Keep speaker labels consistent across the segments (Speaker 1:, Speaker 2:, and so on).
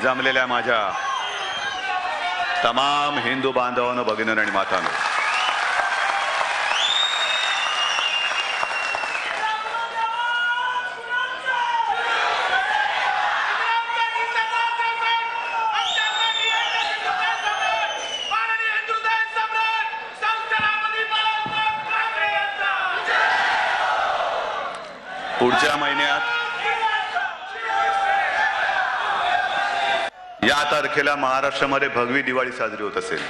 Speaker 1: जमलेल्या माझ्या तमाम हिंदू बांधवांनो, भगिनींनो आणि मातांनो, पुढच्या महिन्यात या तारखेला महाराष्ट्रामध्ये भगवी दिवाळी साजरी होत असेल.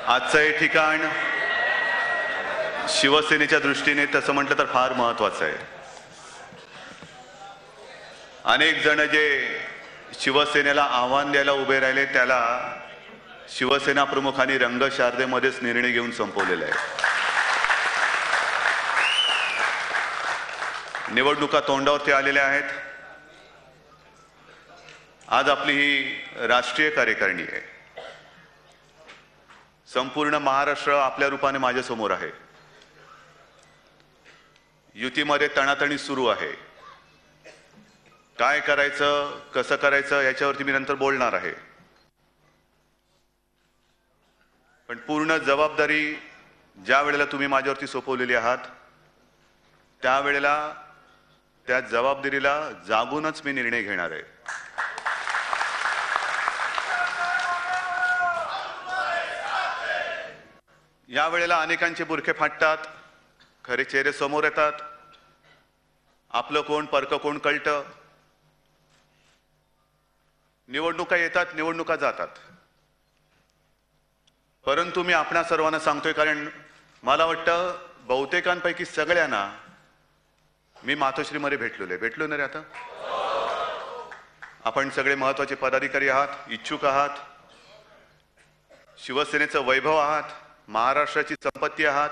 Speaker 1: आजचं हे ठिकाण शिवसेनेच्या दृष्टीने तसं म्हटलं तर फार महत्वाचं आहे. अनेक जण जे शिवसेनेला आव्हान द्यायला उभे राहिले त्याला शिवसेना प्रमुखांनी रंगशारदेमध्येच निर्णय घेऊन संपवलेला आहे. निवडणुका तोंडावरती आलेल्या आहेत. आज आपली ही राष्ट्रीय कार्यकारिणी आहे. संपूर्ण महाराष्ट्र आपल्या रूपाने माझ्या समोर आहे. युतीमध्ये तणातणी सुरू आहे. काय करायचं, कसं करायचं याच्यावरती मी नंतर बोलणार आहे. पण पूर्ण जबाबदारी ज्या वेळेला तुम्ही माझ्यावरती सोपवलेली आहात त्यावेळेला त्या जबाबदारीला जागूनच मी निर्णय घेणार आहे. या वेळेला अनेकांचे बुरखे फाटतात, खरे चेहरे समोर येतात. आपलं कोण परक कोण कळतं. निवडणुका येतात, निवडणुका जातात. परंतु मी आपणा सर्वांना सांगतोय, कारण मला वाटतं बहुतेकांपैकी सगळ्यांना मी मातोश्रीमध्ये भेटलो ना रे. आता आपण सगळे महत्वाचे पदाधिकारी आहात, इच्छुक आहात, शिवसेनेचं वैभव आहात, महाराष्ट्राची संपत्ती आहात,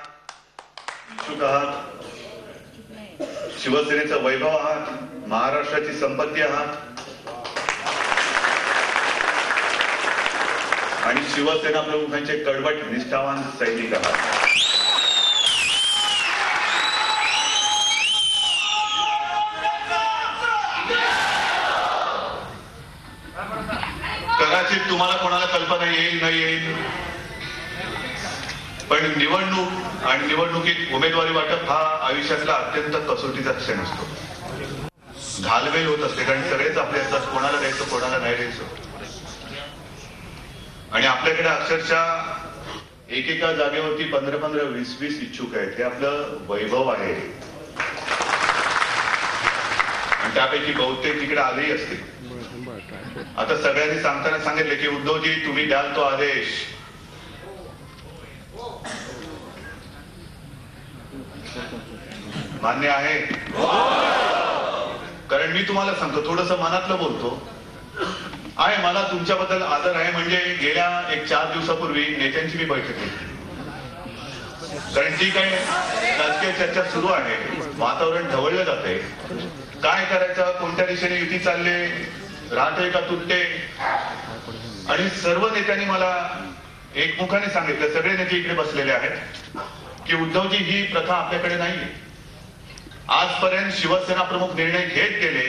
Speaker 1: इच्छुक आहात, शिवसेनेचं वैभव आहात, महाराष्ट्राची संपत्ती आहात आणि शिवसेना प्रमुखांचे कडवट निष्ठावान सैनिक आहात. कदाचित तुम्हाला कोणाला कल्पना येईल नाही येईल, पण निवडणूक आणि निवडणुकीत उमेदवारी वाटप हा आयुष्यातला अत्यंत कसोटीचा क्षण असतो. घालमेल होत असते, कारण सगळेच आपले असतात, कोणाला द्यायचं कोणाला नाही द्यायचं. आणि आपल्याकडे अक्षरशः एकेका जागेवरती 15-15, 20-20 इच्छुक आहेत. हे आपलं वैभव आहे. आणि त्यापैकी बहुतेक तिकडे आलेही असतील. आता सगळ्यांनी सांगताना सांगितले की उद्धवजी तुम्ही द्याल तो आदेश. मान्य आहे? कारण मी तुम्हाला सांगतो, थोडंसं मनातलं बोलतो आहे. मला तुमच्याबद्दल आदर आहे. म्हणजे गेल्या 4 दिवसापूर्वी नेत्यांची मी बैठक घेतली. कारण ती काही राजकीय चर्चा सुरू आहे, वातावरण ढवळलं जाते. काय करायचं, कोणत्या दिशेने युती चालले, राहते का तुटते. आणि सर्व नेत्यांनी मला एकमुखाने सांगितलं, सगळे नेते इकडे बसलेले आहेत, की उद्धवजी ही प्रथा आपल्याकडे नाहीये. आजपर्यंत शिवसेना प्रमुख निर्णय घेत गेले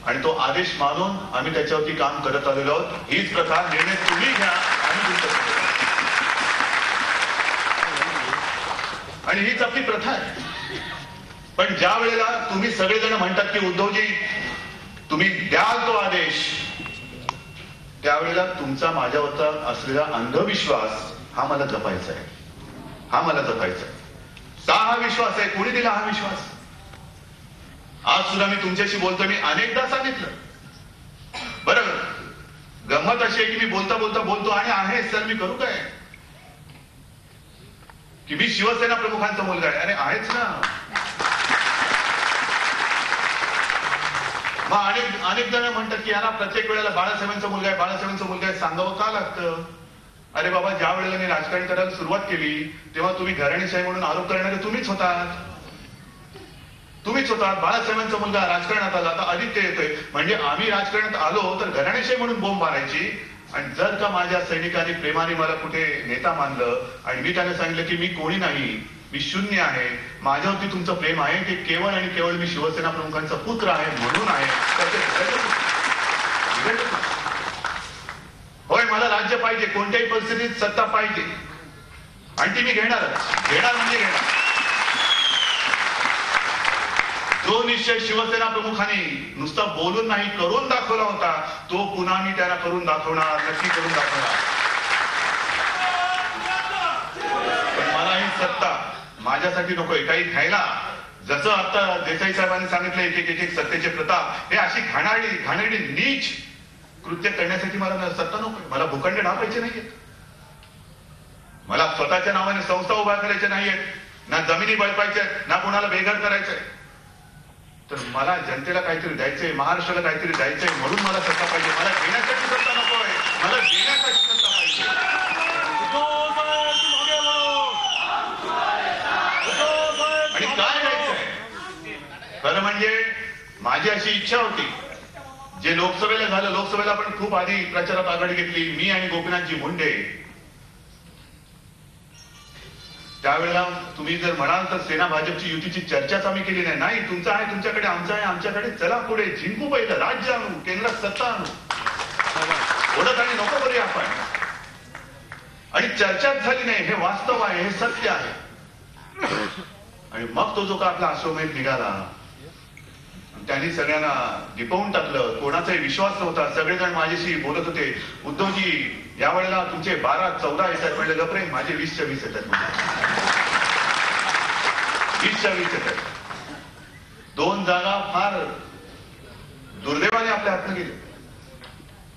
Speaker 1: आणि तो आदेश मानून आम्ही त्याच्यावरती काम करत आलेलो आहोत. हीच प्रथा, निर्णय तुम्ही घ्या आणि तुमचं, आणि हीच आपली प्रथा आहे. पण ज्या वेळेला तुम्ही सगळेजण म्हणतात की उद्धवजी तुम्ही द्याल तो आदेश, त्यावेळेला तुमचा माझ्यावरचा असलेला अंधविश्वास हा मला जपायचा आहे. हा मला जपायचा आहे. का हा विश्वास आहे, कोणी दिला हा विश्वास? आज सुद्धा मी तुमच्याशी बोलतो, मी अनेकदा सांगितलं. बरं, गंमत अशी आहे की मी बोलता बोलता बोलतो आणि आहे सर मी करू काय, की मी शिवसेना प्रमुखांचा मुलगा आहे. अरे आहेच ना. मग अनेक जण म्हणतात की याला प्रत्येक वेळेला बाळासाहेबांचा मुलगा आहे, बाळासाहेबांचा मुलगा आहे सांगावं का लागतं? अरे बाबा, ज्या वेळेला मी राजकारण करायला सुरुवात केली तेव्हा तुम्ही घराणेशाही म्हणून आरोप करणारे तुम्हीच होतात. बाळासाहेबांचा मुलगा राजकारणात आला, आता आदित्य येतोय, म्हणजे आम्ही राजकारणात आलो तर घराणेशाही म्हणून बोंब मारायची. आणि जर का माझ्या सैनिकांनी प्रेमाने मला कुठे नेता मानलं आणि मी त्यांना सांगितलं की मी कोणी नाही, मी शून्य आहे, माझ्यावरती तुमचं प्रेम आहे ते केवळ आणि केवळ मी शिवसेना प्रमुखांचा पुत्र आहे म्हणून आहे. होय, मला राज्य पाहिजे, कोणत्याही परिस्थितीत सत्ता पाहिजे आणि ती मी घेणारच, घेणार म्हणजे घेणार. जो निश्चय शिवसेना प्रमुखांनी नुसता बोलून नाही करून दाखवला होता, तो पुन्हा मी त्याला करून दाखवणार, नक्की करून दाखवणार. पण मला ही सत्ता माझ्यासाठी नकोय, काही खायला. जसं आता देसाई साहेबांनी सांगितलं, एक एक सत्तेचे प्रताप, हे अशी घाणेरडी नीच कृत्य करण्यासाठी मला सत्ता नकोय. मला भूखंड ढापायचे नाहीयेत, मला स्वतःच्या नावाने संस्था उभा करायच्या नाहीयेत, ना जमिनी बळपायच्या, ना कोणाला बेघर करायचंय. तर मला जनतेला काहीतरी द्यायचंय, महाराष्ट्राला काहीतरी द्यायचंय म्हणून मला सत्ता पाहिजे. मला घेण्यासाठी सत्ता नकोय, मला देण्यासाठी सत्ता पाहिजे. आणि काय द्यायचंय खरं म्हणजे माझी अशी इच्छा होती, जे लोकसभेला झालं, लोकसभेला आपण खूप आधी प्रचारात आघाडी घेतली, मी आणि गोपीनाथजी मुंडे. त्यावेळेला तुम्ही जर म्हणाल तर सेना भाजपची युतीची चर्चाच आम्ही केली नाही. नाही, तुमचं आहे तुमच्याकडे, आमचं आहे आमच्याकडे, चला पुढे, जिंकू, पहिलं राज्य आणू, केंद्रात सत्ता आणू, ओढत आणि नको करूया आपण. आणि चर्चाच झाली नाही, हे वास्तव आहे, हे सत्य आहे. आणि मग तो जो का आपला अश्वमेध निघाला, त्यांनी सगळ्यांना दिपवून टाकलं, कोणाचाही विश्वास नव्हता. सगळेजण माझ्याशी बोलत होते, उद्धवजी यावेळेला तुमचे 12-14 येतात. म्हणलं गप्रे, माझे 20-20 येतात, 20-20 येतात. 2 जागा फार दुर्दैवाने आपल्या हातनं गेले.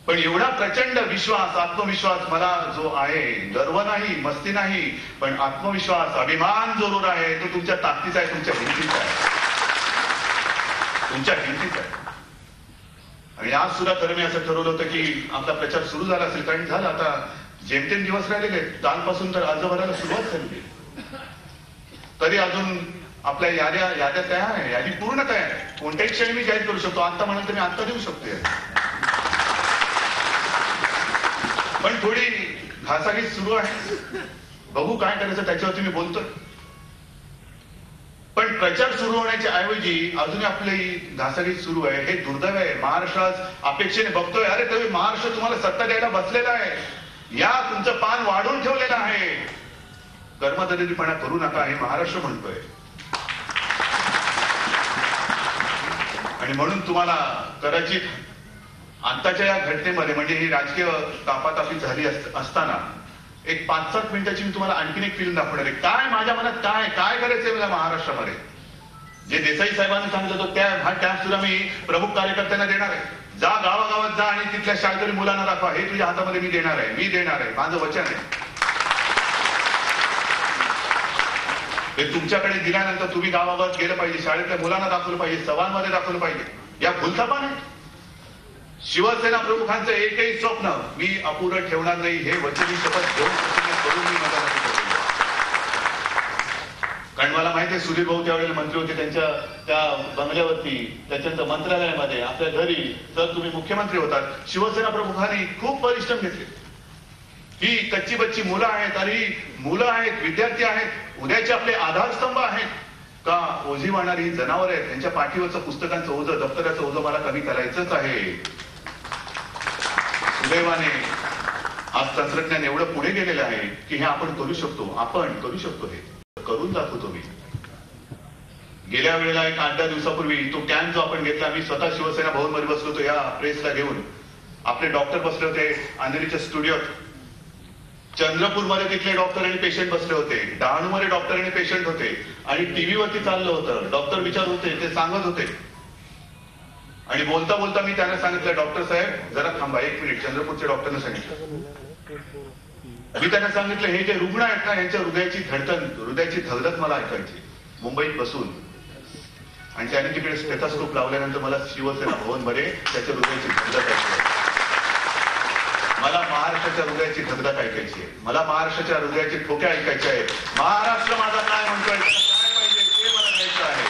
Speaker 1: पण एवढा प्रचंड विश्वास, आत्मविश्वास मला जो आहे, गर्व नाही, मस्ती नाही, पण आत्मविश्वास, अभिमान जरूर आहे, तो तुमच्या ताकदीचा आहे, तुमच्या हिमतीचा आहे, तुमच्या हिमतीचा आहे. आणि आज सुद्धा खरं मी असं ठरवलं होतं की आपला प्रचार सुरू झाला असेल, कारण झालं आता जेमतेम दिवस राहिलेले, कालपासून तर अर्ज भरायला सुरुवात झाली, तरी अजून आपल्या याद्या तयार आहे, यादी पूर्ण तयार आहे. कोणत्याही क्षणी मी जाहीर करू शकतो, आता म्हणाल तर मी आता देऊ शकतो. पण थोडी घासाघीस सुरू आहे, बघू काय करायचं त्याच्यावरती मी बोलतोय. पण प्रचार सुरू होण्याच्या ऐवजी अजूनही आपली घासाघीस सुरू आहे, हे दुर्दैव आहे. महाराष्ट्रात अपेक्षेने बघतोय, अरे तरी महाराष्ट्र तुम्हाला सत्ता द्यायला बसलेला आहे, या तुमचं पान वाढून ठेवलेलं आहे, कर्मदरिद्रीपणा करू नका, हे महाराष्ट्र म्हणतोय. आणि म्हणून तुम्हाला कदाचित आताच्या या घटनेमध्ये, म्हणजे ही राजकीय तापातापी झाली असताना, एक 5-7 मिनिटाची मी तुम्हाला आणखीन एक फिल्म दाखवणार आहे. काय माझ्या मनात काय करायचंय मला महाराष्ट्रामध्ये, जे देसाई साहेबांनी सांगितलं होतं त्या सुद्धा मी प्रमुख कार्यकर्त्यांना देणार आहे. जा गावागावात जा आणि तिथल्या शाळकरी मुलांना दाखवा, हे तुझ्या हातामध्ये मी देणार आहे, माझं वचन आहे. हे तुमच्याकडे दिल्यानंतर तुम्ही गावागावात गेलं पाहिजे, शाळेतल्या मुलांना दाखवलं पाहिजे, सभांमध्ये दाखवलं पाहिजे. या भूलथापा नाही. शिवसेना प्रमुखांचं एकही स्वप्न मी अपुरं ठेवणार नाही, हे वचनी शपथ घेऊन करून मी मतदान करतो. कारण मला माहिती आहे, सुधीर भाऊ त्यावेळेला मंत्री होते, त्यांच्या त्या बंगल्यावरती, त्याच्यानंतर मंत्रालयामध्ये, आपल्या घरी, तर तुम्ही मुख्यमंत्री होतात. शिवसेना प्रमुखांनी खूप परिश्रम घेतले. ही कच्ची बच्ची मुलं आहेत, आणि मुलं आहेत, विद्यार्थी आहेत, उद्याचे आपले आधारस्तंभ आहेत का, ओझी वाहणारी जनावर आहेत, त्यांच्या पाठीवरचं पुस्तकांचं ओझं, दप्तराचं ओझं मला कमी करायचंच आहे. सुदैवाने आज तंत्रज्ञान एवढं पुढे गेलेलं आहे की हे आपण करू शकतो, हे करून दाखवतो मी. गेल्या वेळेला एक 8-10 दिवसापूर्वी तो कॅम्प जो आपण घेतला, मी स्वतः शिवसेना भवन मध्ये बसलो होतो, या प्रेसला घेऊन. आपले डॉक्टर बसले होते अंधेरीच्या स्टुडिओत, चंद्रपूरमध्ये तिथले डॉक्टर आणि पेशंट बसले होते, डहाणूमध्ये डॉक्टर आणि पेशंट होते, आणि टीव्हीवरती चाललं होतं, डॉक्टर विचार होते, ते सांगत होते. आणि बोलता बोलता मी त्यांना सांगितलं, डॉक्टर साहेब जरा थांबा 1 मिनिट. चंद्रपूरच्या डॉक्टरने सांगितलं, मी त्यांना सांगितलं, हे जे रुग्ण आहेत ना, यांच्या हृदयाची धडधड मला ऐकायची मुंबईत बसून. आणि त्याने तिकडे स्टेथोस्कोप लावल्यानंतर मला शिवसेना भवन मध्ये त्याच्या हृदयाची धडधड ऐकायची. मला महाराष्ट्राच्या हृदयाची धडधड ऐकायची आहे, मला महाराष्ट्राच्या हृदयाचे ठोके ऐकायचे आहे. महाराष्ट्र माझा काय म्हणतोय, काय पाहिजे ते मला द्यायचं आहे.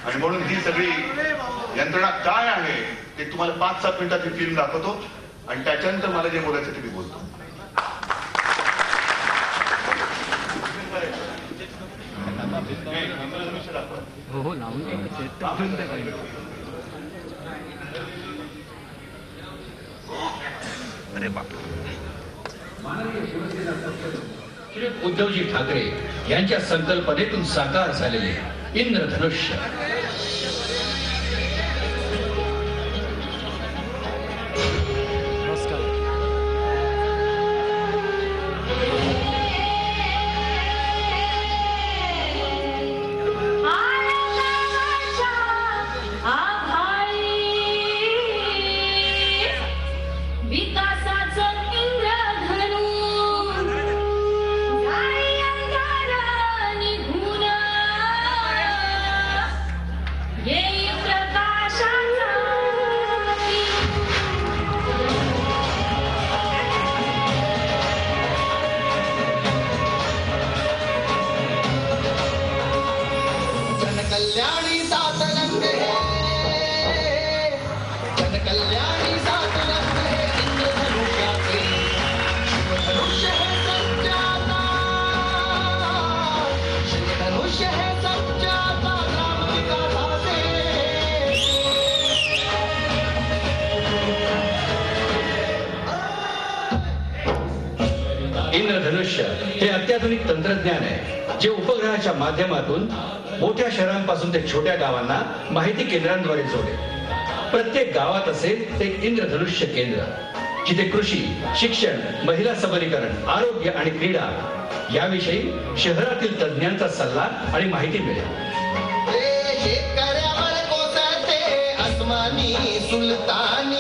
Speaker 1: आणि म्हणून ही सगळी यंत्रणा काय आहे ते तुम्हाला 5-7 मिनिटात ही फिल्म दाखवतो, आणि त्याच्यानंतर मला जे बोलायचं ते मी बोलतो.
Speaker 2: हो लावून अरे बाप.
Speaker 3: श्री उद्धवजी ठाकरे यांच्या संकल्पनेतून साकार झालेले इंद्रधनुष्य. इंद्रधनुष्य हे अत्याधुनिक तंत्रज्ञान आहे जे उपग्रहाच्या माध्यमातून मोठ्या शहरांपासून ते छोट्या गावांना माहिती केंद्रांद्वारे जोडेल. प्रत्येक गावात असेल एक इंद्रधनुष्य केंद्र जिथे कृषी, शिक्षण, महिला सबलीकरण, आरोग्य आणि क्रीडा याविषयी शहरातील तज्ञांचा सल्ला आणि माहिती मिळेल.
Speaker 4: सुलतानी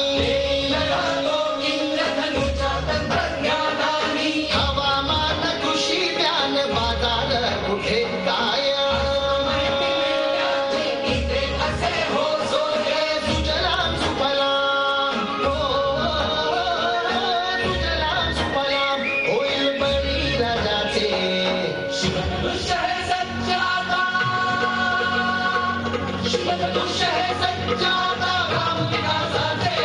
Speaker 4: हवामान, कृषी, ज्ञान, बाजार कुठे काय सुजलाम सुफलाम, सुजलाम सुफलाम होईल बळी राजाचे. शिवधनुष्य हे सज्जादा, शिवधनुष्य हे सज्जादा ग्राम विकासाचे.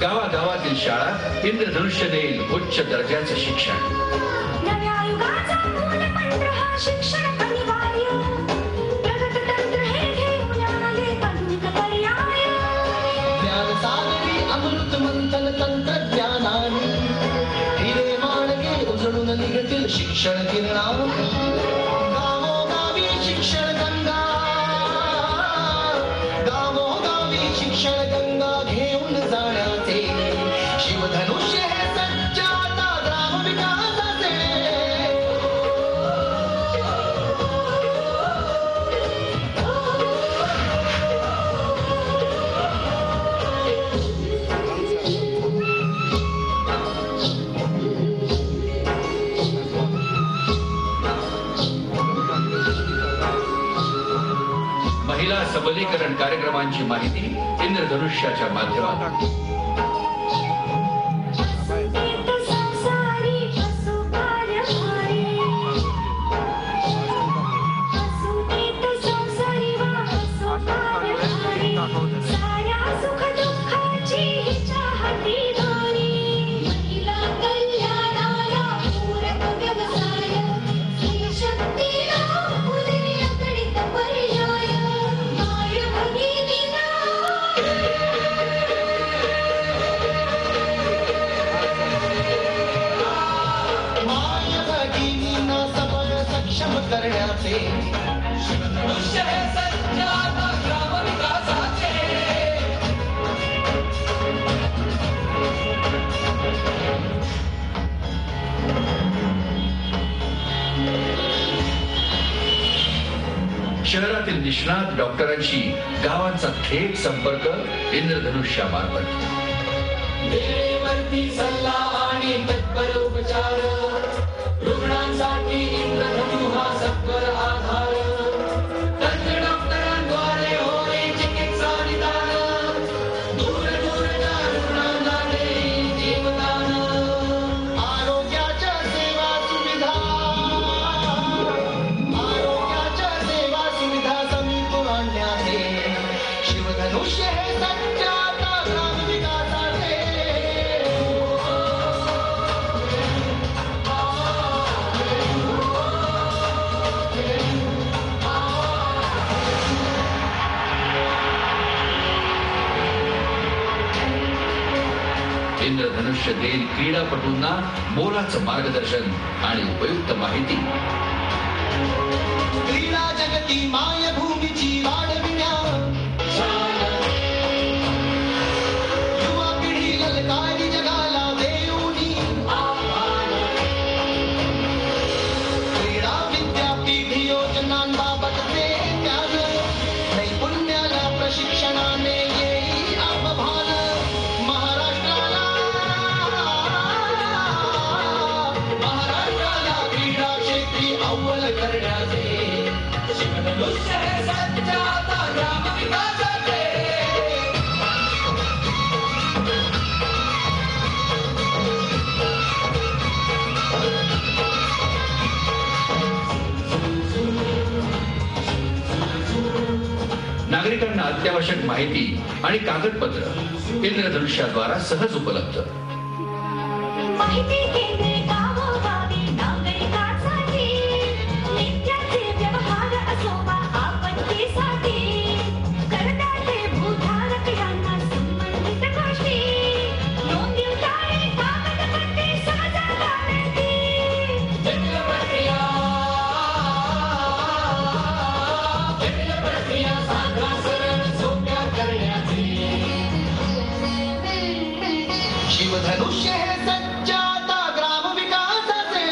Speaker 3: गावागावातील शाळा इंद्रधनुष्य देईल उच्च दर्जाचे शिक्षण.
Speaker 5: नव्या युगाचा मूलमंत्र हा शिक्षण अनिवार्य. प्रगत तंत्र हे घेऊन आले आधुनिक पर्याय.
Speaker 4: ज्ञान सागरी अमृत मंथन तंत्रज्ञानाने हिरे माणके उजळून निघतील शिक्षण किरणा. गावोगावी शिक्षण गंगा, गावोगावी शिक्षण गंगा घेऊन जाण्याचे. शिवधनुष्य हे सज्जादा ग्राम विकासाचे.
Speaker 3: महिला सबलीकरण कार्यक्रमांची माहिती इंद्रधनुष्याच्या माध्यमातून.
Speaker 5: वसुदेव संसारी असो कार्यभारी. वसुदेव संसारी वा असो कार्यभारी. साऱ्या सुख दुःखाची हिच्या हाती धारी. महिला कल्याणाला पूरक व्यवसाय. स्त्री शक्तीला उदय अगणित पर्याय. माय भगिनीला
Speaker 4: माय भगिनींना सबळ सक्षम करण्याचे. शिवधनुष्य हे सज्जादा ग्राम विकासाचे.
Speaker 3: शहरातील निष्णात डॉक्टरांशी गावांचा थेट संपर्क इंद्रधनुष्यामार्फत.
Speaker 4: वेळेवरती सल्ला आणि तत्पर उपचार. रुग्णांसाठी इंद्रधनु हा सत्वर आधार. तज्ञ डॉक्टरांद्वारे होईल चिकित्सा निदान. दूर दूरच्या रुग्णांना देईल जीवदान. आरोग्याच्या सेवा सुविधा, आरोग्याच्या सेवा सुविधा समीप आणण्याचे. शिवधनु
Speaker 3: इंद्रधनुष्य देईल क्रीडापटूंना मोलाचं मार्गदर्शन आणि उपयुक्त माहिती.
Speaker 2: क्रीडा जगती मायभूमीची वाढविण्या युवा पिढी ललकारी जगाला देऊनी क्रीडा विद्यापीठ योजनांबाबतचे ज्ञान नैपुण्याला प्रशिक्षणाने येईल आत्मभान महाराष्ट्राला क्रीडा क्षेत्री अव्वल करण्याचे शिवधनुष्य हे सत्य आता ग्रामविकासाचे.
Speaker 3: नागरिकांना अत्यावश्यक माहिती आणि कागदपत्र इंद्रधनुष्याद्वारा सहज उपलब्ध.
Speaker 5: माहिती केंद्रे गावोगावी नागरिकांसाठी नित्याचे व्यवहार असो वा आपत्तीसाठी करदाते भूधारक यांना संबंधित गोष्टी नोंदीव तारीख कागदपत्रे सहज करण्याची
Speaker 4: जटिल प्रक्रिया साध्या सरळ सोप्या करण्याचे.
Speaker 2: शिवधनुष्य हे सच्च आता ग्रामविकासाचे.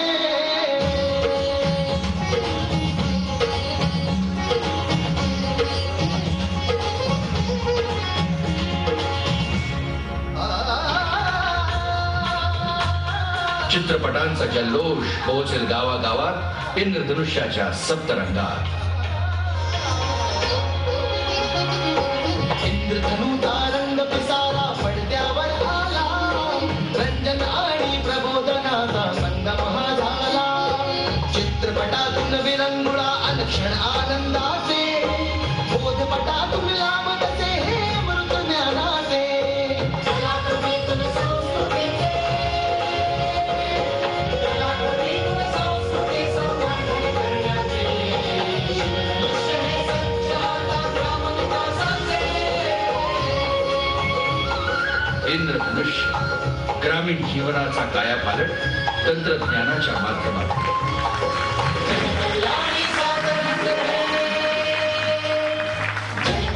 Speaker 3: चित्रपटांचा जल्लोष पोहोचेल गावागावात इंद्रधनुष्याच्या सप्तरंगात.
Speaker 2: इंद्रधनुचा रंग पिसारा पडद्यावर आला रंजन आणि प्रबोधनाचा संगम हा झाला. चित्रपटातून विरंगुळा अनक्षण आनंदाचे बोधपटातून लाभतसे हे अमृत ज्ञानाचे.
Speaker 4: कलाकृतीतून संस्कृतीचे कलाकृतीतून संस्कृती संवर्धन करण्याचे. शिवधनुष्य हे सत्य आता ग्रामविकासाचे.
Speaker 3: इंद्रधनुष्य ग्रामीण जीवनाचा कायापालट तंत्रज्ञानाच्या माध्यमातून.
Speaker 4: कल्याणी सादरंग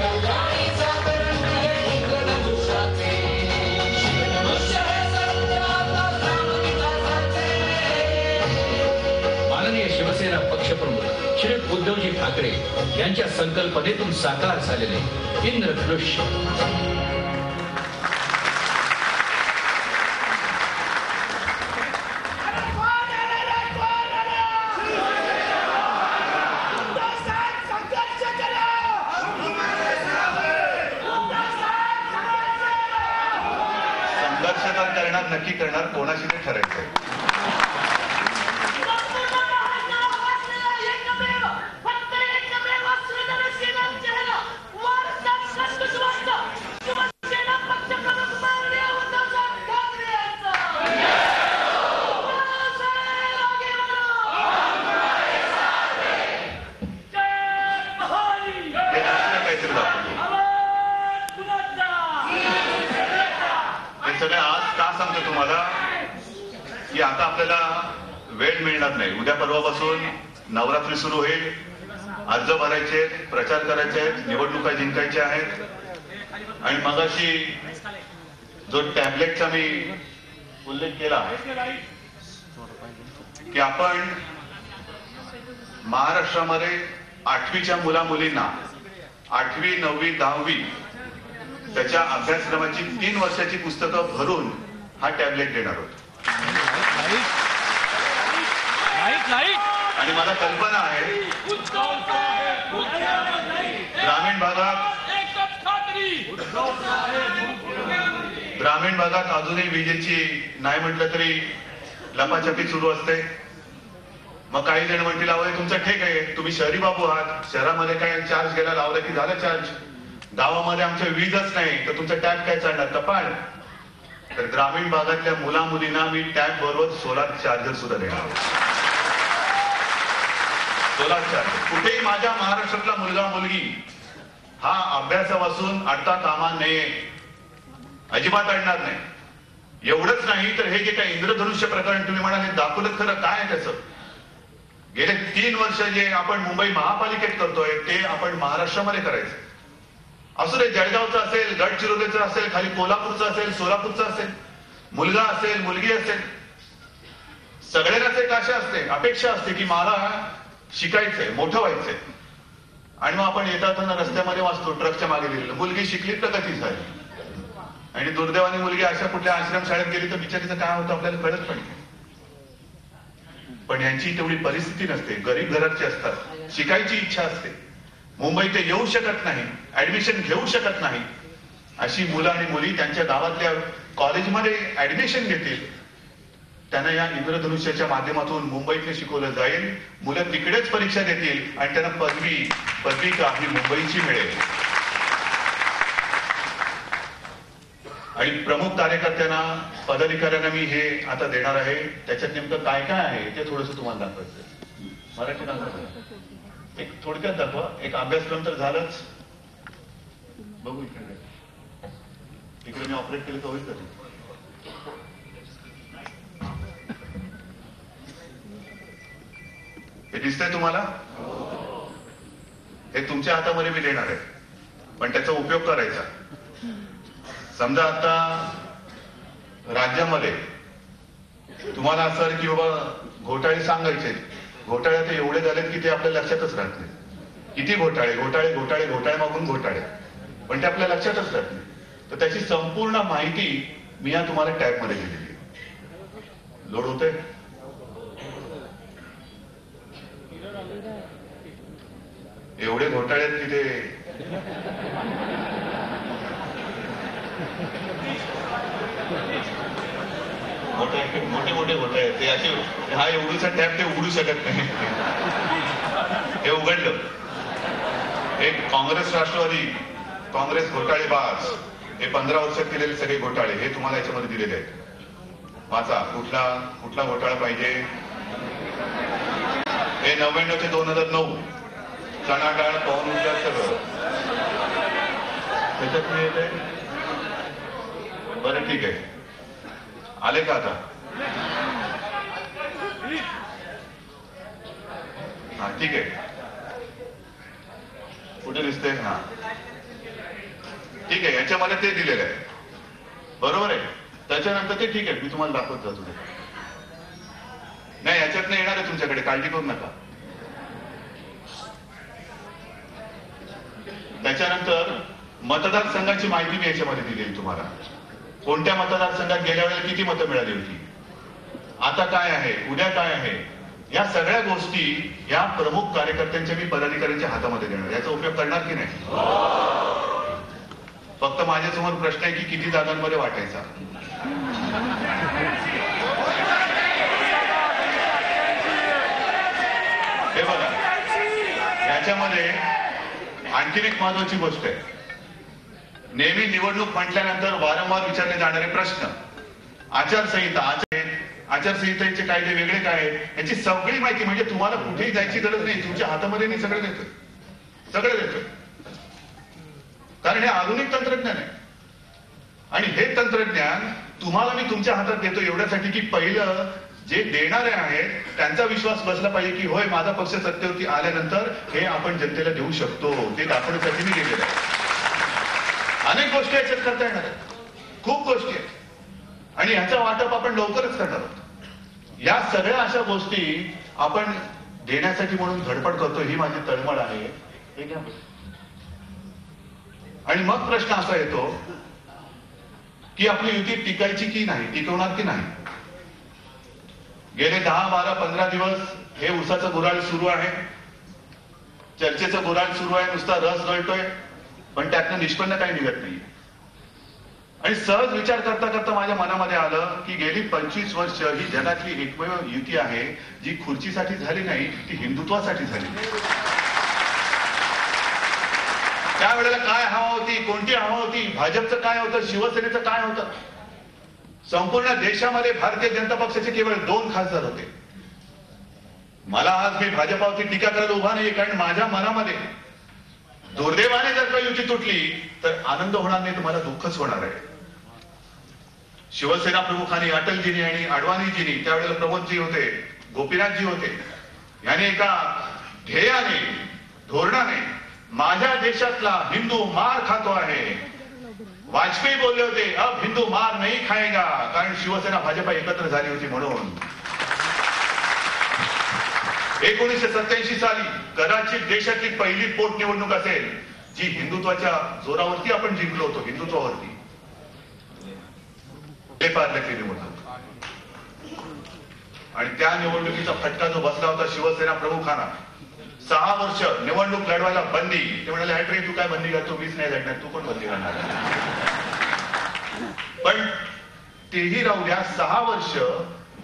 Speaker 4: कल्याणी सादरंग इंद्रधनुष्याचे. शिवधनुष्य हे सत्य आता ग्रामविकासाचे.
Speaker 3: माननीय शिवसेना पक्षप्रमुख श्री उद्धवजी ठाकरे यांच्या संकल्पनेतून साकार झालेले इंद्रधनुष्य.
Speaker 1: संघर्ष तर करणार, नक्की करणार, कोणाशी ते ठरायचंय. हे दुसरं काहीतरी दाखवतो. हे सगळं आज का सांगतो तुम्हाला की आता आपल्याला वेळ मिळणार नाही. उद्या परवापासून नवरात्री सुरू होईल. अर्ज भरायचे, प्रचार करायचे आहेत, निवडणुका जिंकायच्या आहेत. आणि मगाशी जो टॅबलेटचा मी उल्लेख केला की आपण महाराष्ट्रामध्ये 8वीच्या मुलामुलींना 8वी, 9वी, 10वी त्याच्या अभ्यासक्रमाची 3 वर्षाची पुस्तकं भरून हा टॅबलेट देणार आहोत. आणि मला कल्पना आहे ग्रामीण भागात अजूनही विजेची नाही म्हटलं तरी लपाछपी सुरू असते. मग काही जण म्हणतील अहो तुमचं ठीक आहे, तुम्ही शहरी बाबू आहात, शहरामध्ये काय चार्ज घ्यायला लावलं की झालं चार्ज, गावामध्ये आमच्या वीजच नाही तर तुमचं टॅब काय चालणार कपाळ. तर ग्रामीण भागातल्या मुला मुलींना मी टॅब बरोबर सोलार चार्जर सुद्धा देणार. सोलार चार्जर कुठेही माझ्या महाराष्ट्रातला मुलगा मुलगी हा अभ्यासापासून अडता कामा नये, अजिबात अडणार नाही. एवढंच नाही तर हे जे काही इंद्रधनुष्य प्रकरण तुम्ही म्हणाले दाखवलं खरं काय आहे त्याचं? गेले 3 वर्ष जे आपण मुंबई महापालिकेत करतोय ते आपण महाराष्ट्रामध्ये करायचं. असू दे, जळगावचं असेल, गडचिरोलीचं असेल, खाली कोल्हापूरचं असेल, सोलापूरचं असेल, मुलगा असेल, मुलगी असेल, सगळ्यांनाच एक आशा असते, अपेक्षा असते की मला शिकायचंय, मोठं व्हायचंय. आणि मग आपण येताना रस्त्यामध्ये वाचतो ट्रकच्या मागे लिहिलेलं मुलगी शिकली प्रगती झाली. आणि दुर्दैवाने मुलगी अशा कुठल्या आश्रम शाळेत गेली तर बिचारीचं काय होतं आपल्याला कळत पण नाही. पण यांची तेवढी परिस्थिती नसते, गरीब घराची असतात, शिकायची इच्छा असते, मुंबईत ते येऊ शकत नाही, ऍडमिशन घेऊ शकत नाही. अशी मुलं आणि मुली त्यांच्या गावातल्या कॉलेजमध्ये ऍडमिशन घेतील. त्यांना या इंद्रधनुष्याच्या माध्यमातून मुंबईतले शिकवलं जाईल. मुलं तिकडेच परीक्षा देतील आणि त्यांना पदविका ही मुंबईची मिळेल. आणि प्रमुख कार्यकर्त्यांना, पदाधिकाऱ्यांना मी हे आता देणार आहे. त्याच्यात नेमकं काय काय आहे ते थोडंसं तुम्हाला दाखवायचं. मराठी दाखवा, एक थोडक्यात दाखवा. एक अभ्यासक्रम तर झालंच. बघू इकडे मी ऑपरेट केलं तर होईल तरी. हे दिसतंय तुम्हाला? हे तुमच्या हातामध्ये मी देणार आहे, पण त्याचा उपयोग करायचा. समजा आता राज्यामध्ये तुम्हाला असं की बाबा घोटाळे सांगायचे, घोटाळे आता एवढे झालेत की ते आपल्या लक्षातच राहत नाही. किती घोटाळे घोटाळे घोटाळे घोटाळे मागून घोटाळे, पण ते आपल्या लक्षातच राहत नाही. तर त्याची संपूर्ण माहिती मी या तुम्हाला टॅब मध्ये दिलेली आहे. लोड होतंय? एवढे घोटाळे आहेत की ते मोठे मोठे घोटाळे आहेत. ते असे हा एवढूचा टॅब ते उघडू शकत नाही. हे उघडलं. एक काँग्रेस राष्ट्रवादी काँग्रेस घोटाळेबाज हे 15 वर्षात केलेले सगळे घोटाळे हे तुम्हाला याच्यामध्ये दिलेले आहेत. वाचा, कुठला घोटाळा पाहिजे. हे 99 ते 2009 चणाडाळ पाहून उद्या सगळं त्याच्यात मी येते. बरं ठीक आहे, आले का आता? हा ठीक आहे. कुठे दिसते? हा ठीक आहे, याच्यामध्ये ते दिलेलं आहे. बरोबर आहे. त्याच्यानंतर ते ठीक आहे, मी तुम्हाला दाखवत जातो. नाही याच्यात नाही येणार आहे तुमच्याकडे, काळजी करू नका. त्याच्यानंतर मतदारसंघाची माहिती मी याच्यामध्ये दिली तुम्हाला. कोणत्या मतदारसंघात गेल्या वेळेला किती मतं मिळाली होती, आता काय आहे, उद्या काय आहे, या सगळ्या गोष्टी या प्रमुख कार्यकर्त्यांच्या मी पदाधिकाऱ्यांच्या हातामध्ये देणार. याचा उपयोग करणार की नाही? फक्त माझ्यासमोर प्रश्न आहे की किती जागांमध्ये वाटायचा. हे बघा, याच्यामध्ये आणखीन एक महत्वाची गोष्ट आहे. नेहमी निवडणूक म्हटल्यानंतर वारंवार विचारले जाणारे प्रश्न, आचारसंहितेचे कायदे वेगळे काय आहेत, याची सगळी माहिती. म्हणजे तुम्हाला कुठेही जायची गरज नाही, तुमच्या हातामध्ये मी सगळं देतोय. कारण हे आधुनिक तंत्रज्ञान आहे. आणि हे तंत्रज्ञान तुम्हाला मी तुमच्या हातात देतो एवढ्यासाठी की पहिलं जे देणारे आहेत त्यांचा विश्वास बसला पाहिजे की होय, माझा पक्ष सत्तेवरती आल्यानंतर हे आपण जनतेला देऊ शकतो. ते दाखवण्यासाठी मी गेलेलं आहे. अनेक गोष्टी याच्यात करता येणार आहेत, खूप गोष्टी आहेत. आणि ह्याचा वाटप आपण लवकरच करणार आहोत. या सगळ्या अशा गोष्टी आपण देण्यासाठी म्हणून धडपड करतो, ही माझी तळमळ आहे. हे घ्या. आणि मग प्रश्न असा येतो की आपली युती टिकायची की नाही, टिकवणार की नाही. गेले 10, 12, 15 दिवस हे उसाचं गुऱ्हाळ सुरू आहे, चर्चेचं गुऱ्हाळ सुरू आहे, नुसता रस गळतोय, पण त्यातनं निष्पन्न काही निघत नाही. आणि सहज विचार करता करता माझ्या मनामध्ये आलं की गेली 25 वर्ष ही जगातली एकमेव युती आहे जी खुर्चीसाठी झाली नाही, ती हिंदुत्वासाठी झाली. त्यावेळेला काय हवा होती, कोणती हवा होती, भाजपचं काय होतं, शिवसेनेचं काय होतं. संपूर्ण देशामध्ये भारतीय जनता पक्षाचे केवळ 2 खासदार होते. मला आज मी भाजपावरती टीका करायला उभा नाही, कारण माझ्या मनामध्ये दुर्दैवाने जर का युती तुटली तर आनंद होणार नाही, तर मला दुःखच होणार आहे. शिवसेना प्रमुखांनी अटलजींनी आणि अडवाणीजींनी, त्यावेळेला प्रमोदजी होते, गोपीनाथजी होते, याने एका ध्येयाने, धोरणाने माझ्या देशातला हिंदू मार खातो आहे. वाजपेयी बोलले होते अब हिंदू मार नाही खाएगा, कारण शिवसेना भाजपा एकत्र झाली होती म्हणून. 1987 साली कदाचित देशातली पहिली पोटनिवडणूक असेल जी हिंदुत्वाच्या जोरावरती आपण जिंकलो होतो, हिंदुत्वावरती. ते पारले ती निवडणूक, आणि त्या निवडणुकीचा फटका जो बसला होता शिवसेना प्रमुखांना, 6 वर्ष निवडणूक लढवायला बंदी. ते म्हणाले हॅट्रे तू काय बंदी घालतो, मीच नाही लढणार, तू पण बंदी घालणार. पण तेही राहू द्या, 6 वर्ष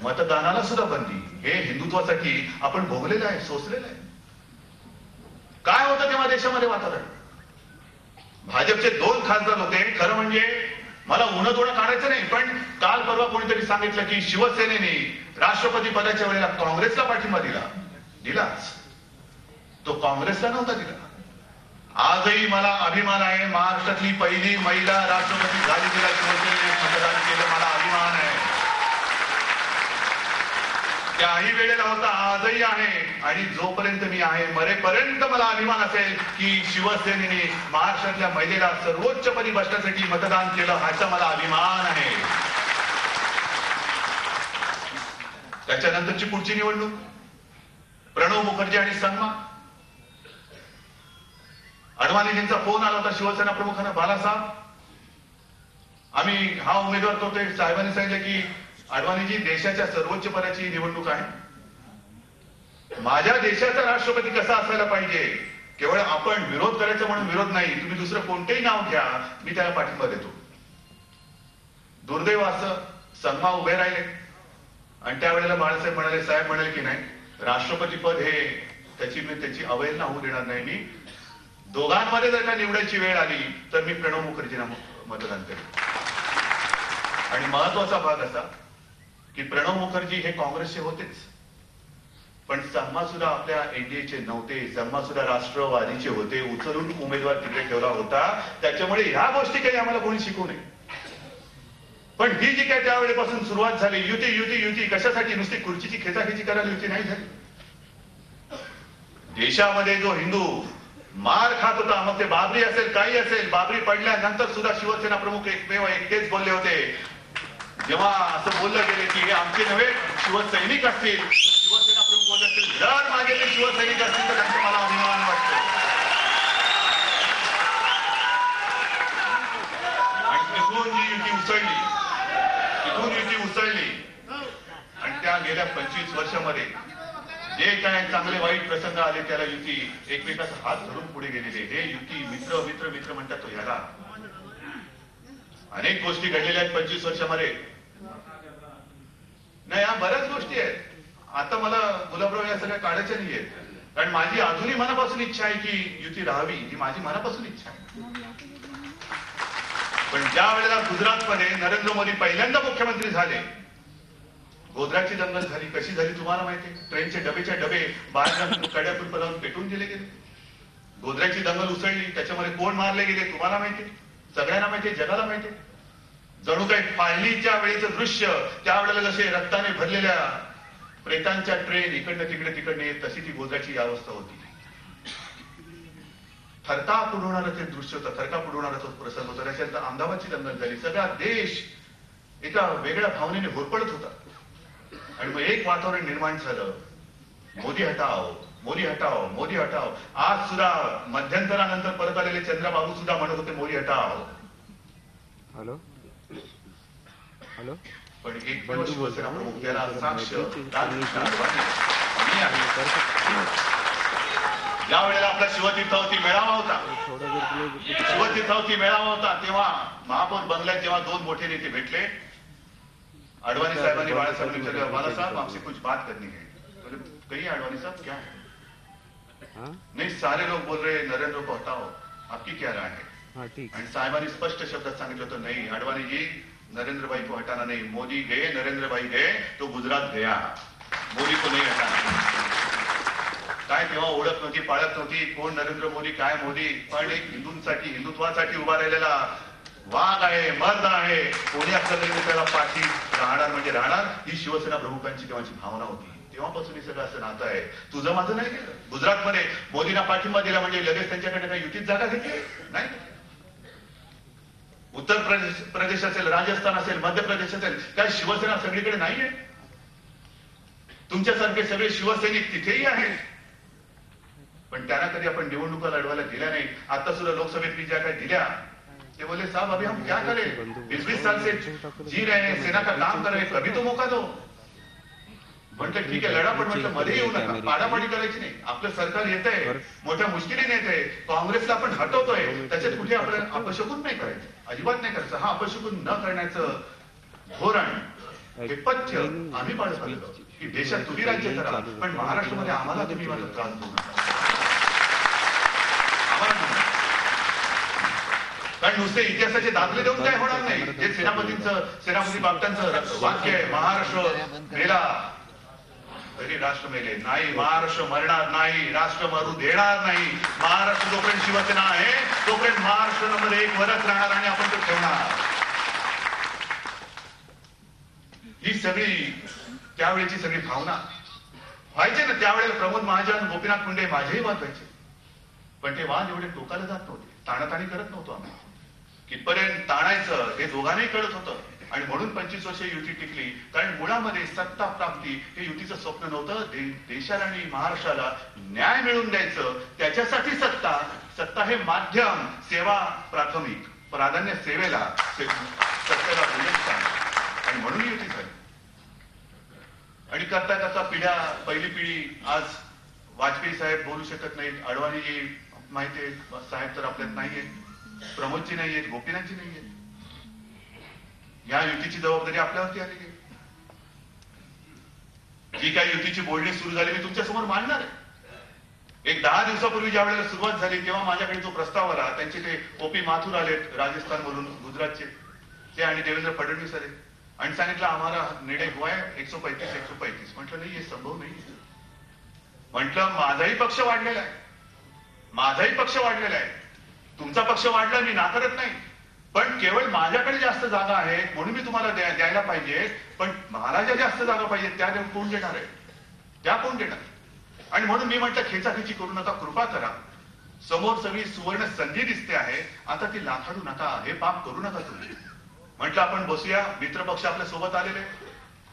Speaker 1: मतदानाला सुद्धा बंदी. हे हिंदुत्वासाठी आपण भोगलेलं आहे, सोसलेलं आहे. काय होतं तेव्हा देशामध्ये वातावरण? भाजपचे 2 खासदार होते. खरं म्हणजे मला उन्हं काढायचं नाही, पण काल परवा कोणीतरी सांगितलं की शिवसेनेने राष्ट्रपती पदाच्या वेळेला काँग्रेसला पाठिंबा दिलाच. तो काँग्रेसला नव्हता दिला. आजही मला अभिमान आहे, महाराष्ट्रातली पहिली महिला राष्ट्रपती झाली, तिला शिवसेनेने मतदान केलं, मला अभिमान आहे. त्याही वेळेला होता, आजही आहे, आणि जोपर्यंत मी आहे, मरेपर्यंत मला अभिमान असेल की शिवसेनेने महाराष्ट्रातल्या महिलेला सर्वोच्चपदी बसण्यासाठी मतदान केलं, ह्याचा मला अभिमान आहे. त्याच्यानंतरची पुढची निवडणूक प्रणव मुखर्जी आणि संगमा. अडवाणीजींचा फोन आला होता शिवसेना प्रमुखांना, बालासाहेब आम्ही हा उमेदवार करतोय. साहेबांनी सांगितलं की अडवाणीजी, देशाच्या सर्वोच्च पदाची निवडणूक आहे. माझ्या देशाचा राष्ट्रपती कसा असायला पाहिजे, केवळ आपण विरोध करायचा म्हणून विरोध नाही, तुम्ही दुसरं कोणतेही नाव घ्या, मी त्याला पाठिंबा देतो. दुर्दैव असं संगमा उभे राहिले, आणि त्यावेळेला बाळासाहेब म्हणाले, साहेब म्हणाले की नाही, राष्ट्रपती पद हे त्याची अवहेलना होऊ देणार नाही. मी दोघांमध्ये जर का निवडायची वेळ आली तर मी प्रणव मुखर्जींना मतदान करेन. आणि महत्वाचा भाग असा की प्रणव मुखर्जी हे काँग्रेसचे होतेच, पण संगमा सुद्धा आपल्या एनडीएचे नव्हते. संगमा सुद्धा राष्ट्रवादीचे होते. उचलून उमेदवार तिकडे ठेवला होता. त्याच्यामुळे ह्या गोष्टी काही आम्हाला कोणी शिकू नये. पण ही जी काय त्यावेळेपासून सुरुवात झाली, युती युती युती, कशासाठी? नुसती खुर्चीची खेचाखेची करायला युती नाही झाली. देशामध्ये जो हिंदू मार खात होता, मग ते बाबरी असेल, काही असेल, बाबरी पडल्यानंतर सुद्धा शिवसेना प्रमुख एकटेच बोलले होते. जेव्हा असं बोललं गेले की हे आमचे नव्हे शिवसैनिक असतील, शिवसेना प्रमुख बोलले असतील, जर माझे ते शिवसैनिक असतील तर त्यांचा मला अभिमान वाटतो. आणि तिथून जी युती उसळली, आणि त्या गेल्या 25 वर्षामध्ये जे काय चांगले वाईट प्रसंग आले, त्याला युती एकमेकाचा हात धरून पुढे गेलेले. हे युती मित्र मित्र मित्र म्हणतात तो ह्याला. अनेक गोष्टी घडलेल्या आहेत 25 वर्षामध्ये. नाही, या बऱ्याच गोष्टी आहेत. आता मला गुलाबराव या सगळ्या काढायच्या नाही आहेत, कारण माझी अजूनही मनापासून इच्छा आहे की युती राहावी, ही माझी मनापासून इच्छा आहे. पण ज्या वेळेला गुजरातमध्ये नरेंद्र मोदी पहिल्यांदा मुख्यमंत्री झाले, गोधराची दंगल झाली. कशी झाली तुम्हाला माहिती आहे? ट्रेनचे डबे बाहेर कड्यापूर लावून पेटून दिले गेले. गोधराची दंगल उसळली, त्याच्यामध्ये कोण मारले गेले तुम्हाला माहिती, सगळ्यांना माहिती, जगाला माहिती. जणू काही फाळणीच्या वेळेचं दृश्य, त्यावेळेला जसे रक्ताने भरलेल्या प्रेतांच्या ट्रेन इकडनं तिकडे येत, तशी ती गोधराची अवस्था होती. थरकाप उडवणारं ते दृश्य होतं, थरकाप उडवणारा तो प्रसंग होता. त्याच्यानंतर अहमदाबादची दंगल झाली. सगळा देश एका वेगळ्या भावनेने होरपळत होता. आणि मग एक वातावरण निर्माण झालं, मोदी हटाव, मोदी हटाव, मोदी हटाव. आज सुद्धा मध्यंतरानंतर परत आलेले चंद्रबाबू सुद्धा म्हणत होते मोदी हटाव.
Speaker 6: Hello hello.
Speaker 1: पण एक दिवस शिवसेना प्रमुख त्याला साक्ष ज्या वेळेला आपला शिवतीर्थावरती मेळावा होता, तेव्हा महापौर बंगल्यात जेव्हा 2 मोठे नेते भेटले, अडवाणी साहेबांनी बाळासाहेबांनी विचारलं, बाळासाहेब आपसे कुछ बात करनी है. बोले कहिए अडवाणी साहब क्या है? नहीं, सारे लोग बोल रहे नरेंद्र को हटाओ, आपकी क्या राय है? आणि साहेबांनी स्पष्ट शब्दात सांगितलं होतं, नाही अडवाणी जी, नरेंद्र भाई को हटाना नहीं. मोदी गए, नरेंद्र भाई गए तो गुजरात गया, मोदी को नहीं हटाना. काय तेव्हा ओळख नव्हती, पाळत नव्हती, कोण नरेंद्र मोदी, काय मोदी. पण एक हिंदुत्वासाठी उभा राहिलेला वाघ आहे, मर्द आहे, कोणी असलं तरी त्याला पाठी राहणार म्हणजे राहणार, ही शिवसेना प्रमुखांची तेव्हाची भावना होती. तेव्हापासून हे सगळं असं नातं आहे. तुझं माझं नाही केलं. गुजरातमध्ये मोदींना पाठिंबा दिला म्हणजे लगेच त्यांच्याकडे काही युतीत जागा घेतली नाही. उत्तर प्रदेश असेल, राजस्थान असेल, मध्य प्रदेश असेल, काय शिवसेना सगळीकडे नाहीये? तुमच्यासारखे सगळे शिवसैनिक तिथेही आहेत, पण त्यांना कधी आपण निवडणुका लढवायला दिल्या नाही. आता सुद्धा लोकसभेत ज्या काही दिल्या ते बोले साहब अभी हम क्या करें, 20-20 साल से जी रहे हैं, सेना का काम कर रहे हैं, कभी तो मौका दो. म्हटलं ठीक आहे लढा, पण म्हटलं मध्ये येऊ नका, पाडापाडी करायची नाही. आपलं सरकार येत आहे, मोठ्या मुश्किलीने येत आहे, काँग्रेसला आपण हटवतोय, त्याच्यात कुठे आपल्याला अपशकुन नाही करायचं, अजिबात नाही करायचं. हा अपशकुन न करण्याचं धोरण हे पथ्य आम्ही पाळत आलेलो की देशात तुम्ही राज्य करा, पण महाराष्ट्रामध्ये आम्हाला तुम्ही माझा त्रास देऊ नका. कारण नुसते इतिहासाचे दाखले देऊन काय होणार नाही. जे सेनापती बापटांचं वाक्य आहे, महाराष्ट्र मेला तरी राष्ट्र मेले नाही, महाराष्ट्र मरणार नाही, राष्ट्र मरू देणार नाही. महाराष्ट्र जोपर्यंत शिवसेना आहे तोपर्यंत महाराष्ट्रामध्ये एक वरच राहणार आणि आपण तो ठेवणार. ही सगळी त्यावेळेची सगळी भावना व्हायचे ना. त्यावेळेला प्रमोद महाजन, गोपीनाथ मुंडे माझेही वाद व्हायचे, पण ते वाद एवढे टोकाला जात नव्हते. ताणाताणी करत नव्हतो आम्ही. कितपर्यंत ताणायचं हे दोघांनाही कळत होतं आणि म्हणून 25 वर्ष युती टिकली. कारण मुळामध्ये सत्ता प्राप्ती हे युतीचं स्वप्न नव्हतं. देशाला आणि महाराष्ट्राला न्याय मिळवून द्यायचं, त्याच्यासाठी सत्ता हे माध्यम, सेवा प्राथमिक, प्राधान्य सेवेला, सत्तेला आणि म्हणून युती झाली. आणि करता करता पहिली पिढी आज वाजपेयी साहेब बोलू शकत नाहीत, अडवाणी माहिती आहे साहेब तर आपल्यात नाहीये, प्रमोदजी नाहीये, गोपीनाथजी नाहीये. या युतीची जबाबदारी आपल्यावरती आलेली आहे. जी काही युतीची बोलणी सुरू झाली मी तुमच्या समोर मांडणार आहे. एक 10 दिवसापूर्वी ज्या वेळेला सुरुवात झाली तेव्हा माझ्याकडे जो प्रस्ताव आला, त्यांचे ते ओपी माथुर आलेत राजस्थानमधून, गुजरातचे ते आणि देवेंद्र फडणवीस आले आणि सांगितलं आम्हाला निर्णय हुआ है 135. म्हटलं नाही, हे संभव नाही. म्हटलं माझाही पक्ष वाढलेला आहे, तुमचा पक्ष वाढला, मी नाकारत नाही, पण केवळ माझ्याकडे जास्त जागा आहेत म्हणून मी तुम्हाला द्यायला पाहिजे, पण मला ज्या जास्त जागा पाहिजेत त्या कोण देणार आहे, त्या कोण देणार. आणि म्हणून मी म्हटलं खेचाखेची करू नका, कृपा करा, समोर सगळी सुवर्ण संधी दिसते आहे, आता ती लाथाडू नका, हे पाप करू नका तुम्ही. म्हटलं आपण बसूया, मित्रपक्ष आपल्या सोबत आलेले,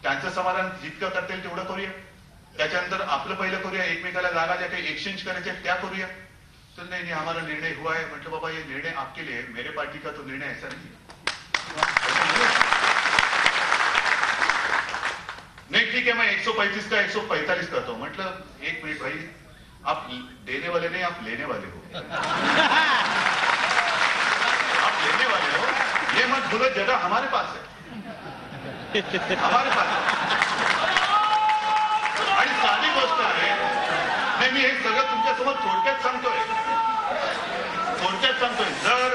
Speaker 1: त्यांचं समाधान जितकं करता येईल तेवढं करूया, त्याच्यानंतर आपलं पहिलं करूया, एकमेकाला जागा ज्या काही एक्सचेंज करायच्या त्या करूया. तर नाही हमारा निर्णय हुआ है. म्हटलं बाबा ये निर्णय आपके लिए, मेरे पार्टी का तो निर्णय ऐसा नहीं. नहीं ठीक है, मैं 135 का 145 करता हूं. म्हटलं एक मिनिट भाई, आप देने वाले नहीं, आप लेने वाले हो. आप लेने वाले हो, ये मत भूलो, जगह हमारे पास है, हमारे पास है. आणि साधी गोष्ट आहे, नाही मी हे सगळं तुमच्या समोर थोडक्यात सांगतोय. जर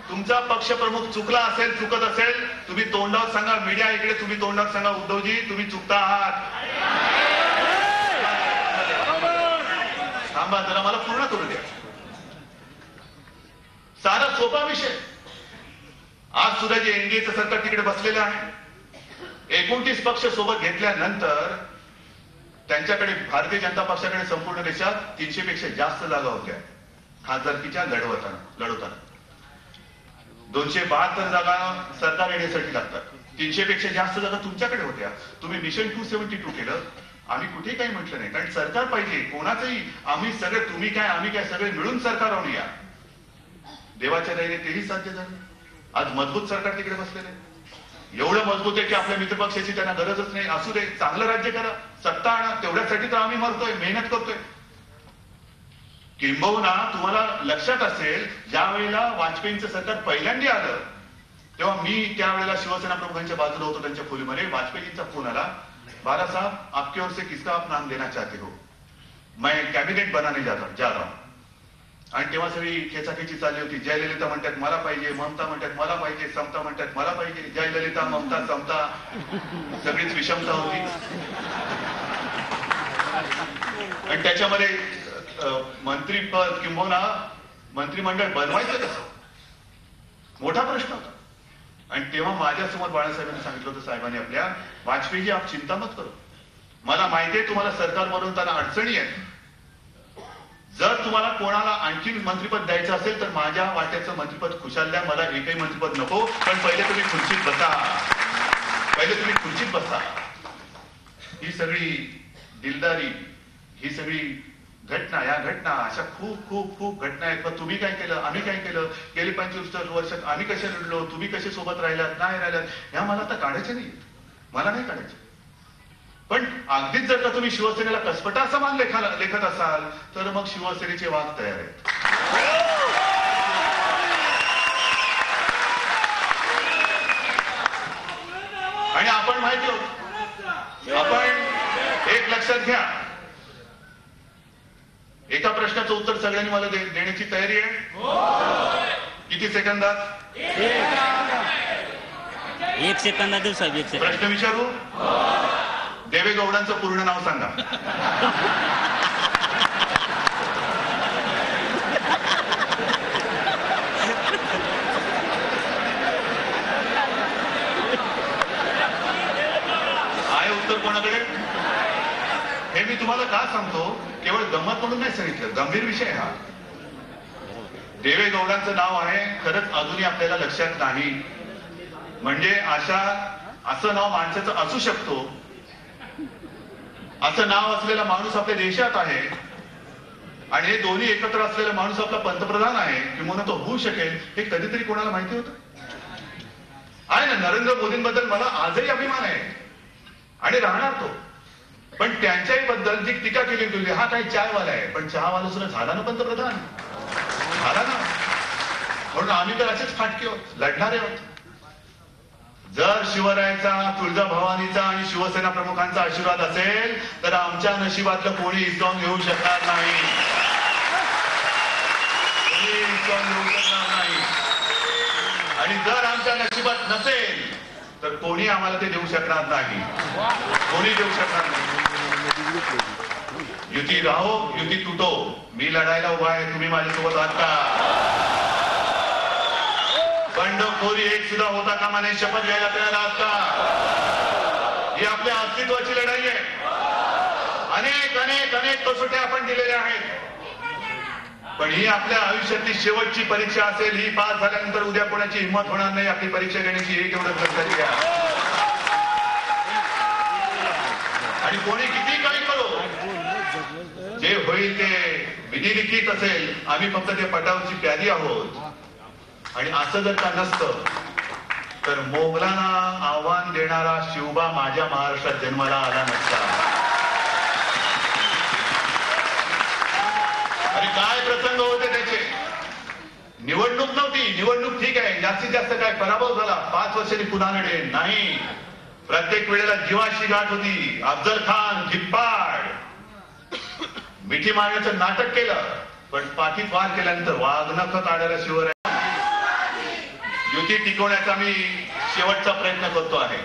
Speaker 1: तुमचा पक्षप्रमुख चुकत असेल, तुम्ही तोंडावर सांगा, मीडिया इकडे तुम्ही तोंडावर सांगा, उद्धवजी तुम्ही चुकता आहात. थांबा जरा, मला पूर्ण करू द्या. सारा सोपा विषय. आज सुद्धा जे एनडीएचं सरकार तिकडे बसलेलं आहे, 29 पक्ष सोबत घेतल्यानंतर त्यांच्याकडे भारतीय जनता पक्षाकडे संपूर्ण देशात 300 पेक्षा जास्त जागा होत्या खासदारकीच्या लढवताना. 272 जागा सरकार येण्यासाठी लागतात, 300 पेक्षा जास्त जागा तुमच्याकडे होत्या. तुम्ही मिशन 272 केलं, आम्ही कुठेही काही म्हटलं नाही, कारण सरकार पाहिजे कोणाचंही. आम्ही सगळे, तुम्ही काय आम्ही काय, सगळे मिळून सरकार आणूया. देवाच्या दयेने तेही साध्य झालं. आज मजबूत सरकार तिकडे बसलेलं आहे, एवढं मजबूत आहे की आपल्या मित्रपक्षाची त्यांना गरजच नाही. असू दे, चांगलं राज्य करा, सत्ता आणा, तेवढ्यासाठी तर आम्ही मरतोय, मेहनत करतोय. किंबहुना तुम्हाला लक्षात असेल, ज्या वेळेला वाजपेयींचं सरकार पहिल्यांदा आलं तेव्हा मी त्यावेळेला शिवसेना प्रमुखांच्या बाजूला होतो. त्यांच्या खोलीमध्ये वाजपेयींचा फोन आला, बाला साहब आपके ओर से किसका आप नाम देना चाहते हो, मैं कैबिनेट बनाने जा रहा हूं. आणि तेव्हा सगळी खेचाखेची चालली होती. जयललिता म्हणतात मला पाहिजे, ममता म्हणतात मला पाहिजे, समता म्हणतात मला पाहिजे. जयललिता, ममता, समता सगळीच विषमता होती. आणि त्याच्यामध्ये मंत्रीपद किंबहुना मंत्रिमंडळ बनवायचं कसं, मोठा प्रश्न होता. आणि तेव्हा माझ्यासमोर बाळासाहेबांनी सांगितलं होतं, साहेबांनी आपल्या, वाजपेयी आप चिंता मत करो, मला माहितीये तुम्हाला सरकारमधून त्यांना अडचणी आहेत. जर तुम्हाला कोणाला आणखी मंत्रिपद द्यायचं असेल तर माझ्या वाट्याचं मंत्रिपद खुशाल द्या, मला एकही मंत्रिपद नको, पण पहिले तुम्ही खुर्चीत बसा, पहिले तुम्ही खुर्चीत बसा. ही सगळी दिलदारी, ही सगळी घटना, या घटना अशा खूप खूप खूप घटना आहेत. पण तुम्ही काय केलं, आम्ही काय केलं, गेली 25 वर्षात आम्ही कसे लढलो, तुम्ही कसे सोबत राहिलात नाही राहिलात, ह्या मला आता काढायचे नाही, मला नाही काढायचे. पण अगदीच जर का तुम्ही शिवसेनेला कसपटा समान लेखत असाल तर मग शिवसेनेचे वाद तयार आहेत. आणि आपण माहिती होत, आपण एक लक्षात घ्या, एका प्रश्नाचं उत्तर सगळ्यांनी मला देण्याची तयारी आहे. किती सेकंदात?
Speaker 7: 1 सेकंदात देऊ साहेब, 1 सेकंद.
Speaker 1: प्रश्न विचारू? देवेगौडांचं पूर्ण नाव सांगा. आहे उत्तर कोणाकडे? हे मी तुम्हाला का सांगतो, केवळ गंमत म्हणून नाही सांगितलं, गंभीर विषय हा. देवेगौडांचं नाव आहे, खरंच अजूनही आपल्याला लक्षात नाही. म्हणजे असं नाव माणसाचं असू शकतो, असं नाव असलेला माणूस आपल्या देशात आहे, आणि हे दोन्ही एकत्र असलेला माणूस आपला पंतप्रधान आहे, किंवा तो होऊ शकेल, हे कधीतरी कोणाला माहिती होतं? आहे ना, नरेंद्र मोदींबद्दल मला आजही अभिमान आहे आणि राहणार तो. पण त्यांच्याही बद्दल जी टीका केली गेली, हा काही चायवाला आहे, पण चहावाला सुद्धा झाला ना पंतप्रधान, झाला ना. म्हणून आम्ही तर असेच फाटके आहोत, लढणारे आहोत. जर शिवरायाचा, तुळजाभवानीचा आणि शिवसेना प्रमुखांचा आशीर्वाद असेल तर आमच्या नशिबातलं कोणी हिसकावून घेऊ शकणार नाही, कोणी हिसकावून घेऊ शकणार नाही. आणि जर आमच्या नशिबात नसेल तर कोणी आम्हाला ते देऊ शकणार नाही, कोणी देऊ शकणार नाही. युती राहो, युती तुटो, मी लढायला उभा आहे, तुम्ही माझ्यासोबत आहात का? बंडखोरी एक सुद्धा होता कामा नये, शपथ घ्यायला तयार आहात का? ही आपल्या अस्तित्वाची लढाई आहे. अनेक अनेक अनेक कसोट्या आपण दिलेल्या आहेत, पण ही आपल्या आयुष्यातली शेवटची परीक्षा असेल. ही पास झाल्यानंतर उद्या कोणाची हिंमत होणार नाही आपली परीक्षा घेण्याची, एक एवढं लक्षात घ्या. आणि कोणी किती काही करो, जे होईल ते विधिलिखित असेल, आम्ही फक्त ते पटावरची प्यादी आहोत. आणि असं जर का नसतं तर मोगलांना आव्हान देणारा शिवबा माझ्या महाराष्ट्रात जन्माला आला नसता. अरे काय प्रसंग होते त्याचे. निवडणूक नव्हती, निवडणूक ठीक आहे, जास्तीत जास्त काय पराभव झाला, 5 वर्षांनी पुन्हा लढे नाही. प्रत्येक वेळेला जीवाशी गाठ होती. अफजल खान जिप्पाड मिठी मारण्याचं नाटक केलं, पण पाठीत वार केल्यानंतर वाघनख काढायला शिवराय. युती टिकवण्याचा मी शेवटचा प्रयत्न करतो आहे,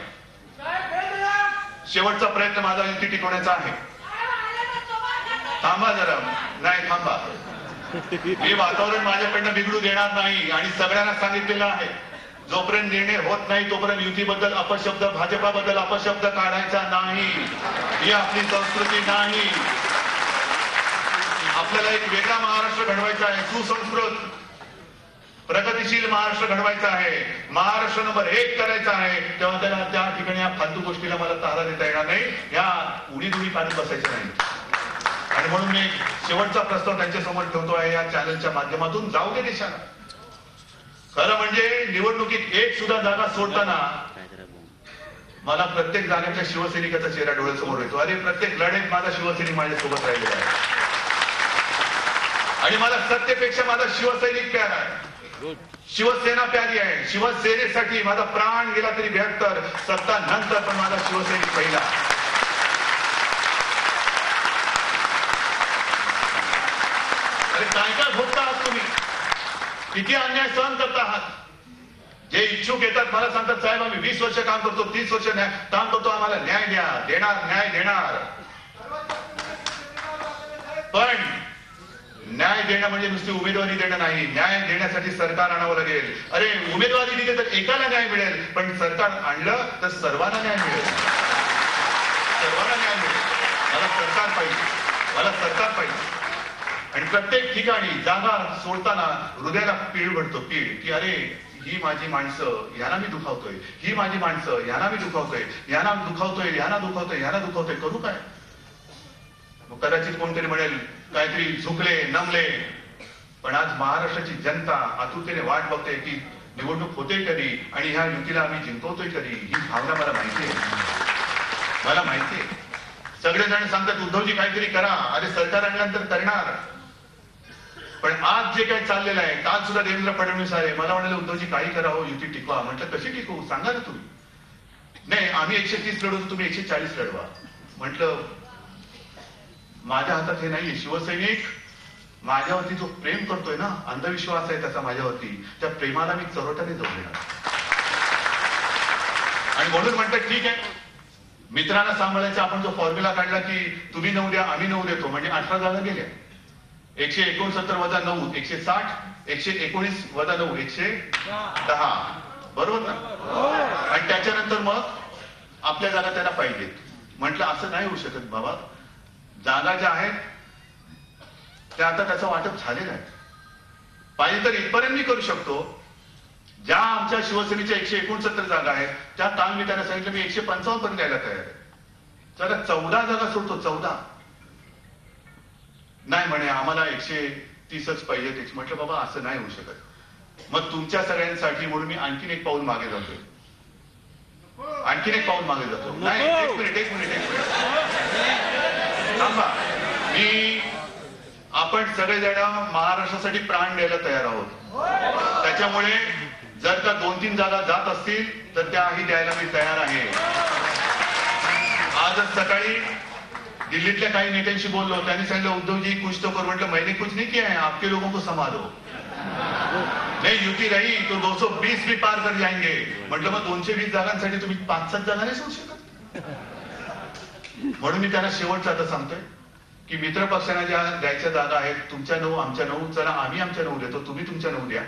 Speaker 1: शेवटचा प्रयत्न माझा युती टिकवण्याचा आहे. थांबा जरा, नाही थांबा, मी वातावरण माझ्याकडनं बिघडू देणार नाही. आणि सगळ्यांना सांगितलेलं आहे, जोपर्यंत निर्णय होत नाही तोपर्यंत युतीबद्दल अपशब्द, भाजपाबद्दल अपशब्द काढायचा नाही. ही आपली संस्कृती नाही. आपल्याला एक वेगळा महाराष्ट्र घडवायचा आहे, सुसंस्कृत प्रगतिशील महाराष्ट्र घडवायचा आहे, महाराष्ट्र नंबर 1 करायचा आहे. तेव्हा त्याला त्या ठिकाणी या फालतू गोष्टीला मला तारा देता येणार नाही, या उडीदुडी काढत बसायचं नाही. आणि म्हणून मी शेवटचा प्रस्ताव त्यांच्या समोर ठेवतो आहे या चॅनलच्या माध्यमातून. जाऊ दे देशाला. खरं म्हणजे निवडणुकीत एक सुद्धा जागा सोडताना मला प्रत्येक जागेच्या शिवसैनिकाचा चेहरा डोळ्यासमोर येतो. अरे प्रत्येक लढाईत माझा शिवसैनिक माझ्यासोबत राहिलेला आहे, आणि मला सत्तेपेक्षा माझा शिवसैनिक प्यारा आहे, शिवसेना प्यारी आहे. शिवसेनेसाठी माझा प्राण गेला तरी 72, सत्ता नंतर पण माझा शिवसैनिक पहिला. अरे काय काय भोगता आहात तुम्ही, किती अन्याय सहन करता आहात. जे इच्छुक येतात मला सांगतात, साहेब आम्ही 20 वर्ष काम करतो, 30 वर्ष काम करतो, आम्हाला न्याय द्या, देणार न्याय देणार. पण न्याय देणं म्हणजे नुसती उमेदवारी देणं नाही, न्याय देण्यासाठी सरकार आणावं लागेल. अरे उमेदवारी दिली तर एकाला न्याय मिळेल, पण सरकार आणलं तर सर्वांना न्याय मिळेल. सर्वांना न्याय मिळेल. मला सरकार पाहिजे, मला सरकार पाहिजे. आणि प्रत्येक ठिकाणी जागा सोडताना हृदयाला पीळ पडतो, पीळ, की अरे ही माझी माणसं, यांना मी दुखावतोय, ही माझी माणसं, यांना मी दुखावतोय, यांना दुखावतोय, यांना दुखावतोय, यांना दुखावतोय, करू काय? मग कदाचित कोणतरी म्हणेल काहीतरी झुकले, नमले. पण आज महाराष्ट्राची जनता आतुरतेने वाट बघते की निवडणूक होते कधी आणि ह्या युतीला आम्ही जिंकवतोय कधी. ही भावना मला माहिती आहे, मला माहिती आहे. सगळेजण सांगतात उद्धवजी काहीतरी करा, अरे सरकार आणल्यानंतर करणार. पण आज जे काही चाललेलं आहे, काल सुद्धा देवेंद्र फडणवीस आले, मला म्हणाले उद्धवजी काही करा हो, युती टिकवा. म्हटलं कशी टिकवू, सांगा ना तुम्ही. नाही आम्ही 130 लढवतो, तुम्ही 140 लढवा. म्हटलं माझ्या हातात हे नाहीये. शिवसैनिक माझ्यावरती जो प्रेम करतोय ना, अंधविश्वास आहे त्याचा माझ्यावरती, त्या प्रेमाला मी चरोट्याने जाऊ देणार. आणि म्हणून म्हटलं ठीक आहे, मित्रांना सांभाळायचा आपण जो फॉर्म्युला काढला की तुम्ही 9 द्या आम्ही 9 देतो, म्हणजे 18 जागा गेल्या. 169 वजा 9 160, 119 वजा 9 110, बरोबर ना? आणि त्याच्यानंतर मग आपल्या जागा त्यांना पाहिजेत. म्हटलं असं नाही होऊ शकत बाबा, जागा ज्या आहेत त्या आता त्याचं वाटप झालेलं आहे. पाहिजे तर इथपर्यंत मी करू शकतो, ज्या आमच्या शिवसेनेच्या 169 जागा आहेत त्या काल मी त्यांना सांगितलं मी 155 पर्यंत द्यायला तयार आहे. जरा 14 जागा सोडतो, 14. नाही म्हणे आम्हाला 130च पाहिजे. म्हटलं बाबा असं नाही होऊ शकत. मग तुमच्या सगळ्यांसाठी म्हणून मी आणखीन एक पाऊल मागे जातोय, आणखीन एक पाऊल मागे जातो. नाही एक मिनिट थांबा. आपण सगळेजण महाराष्ट्रासाठी प्राण द्यायला तयार आहोत. त्याच्यामुळे जर का 2-3 जागा जात असतील तर त्याही द्यायला मी तयार आहे. आजच सकाळी दिल्लीतल्या काही नेत्यांशी बोललो, त्यांनी सांगितलं उद्धवजी कुछ तो करो. म्हटलं मैंने कुछ नहीं किया है, आपके लोगों को संभालो. नहीं युती रही तो 220 भी पार कर जाएंगे. म्हटलं मग 220 जागांसाठी तुम्ही 5-7 जागा नाही सोडू शकत. म्हणून मी त्यांना शेवटचं आता सांगतोय की मित्र पक्षांना ज्या द्यायच्या जागा आहेत, तुमच्या 9 आमच्या 9, चला आम्ही आमच्या 9 देतो, तुम्ही तुमच्या 9 द्या.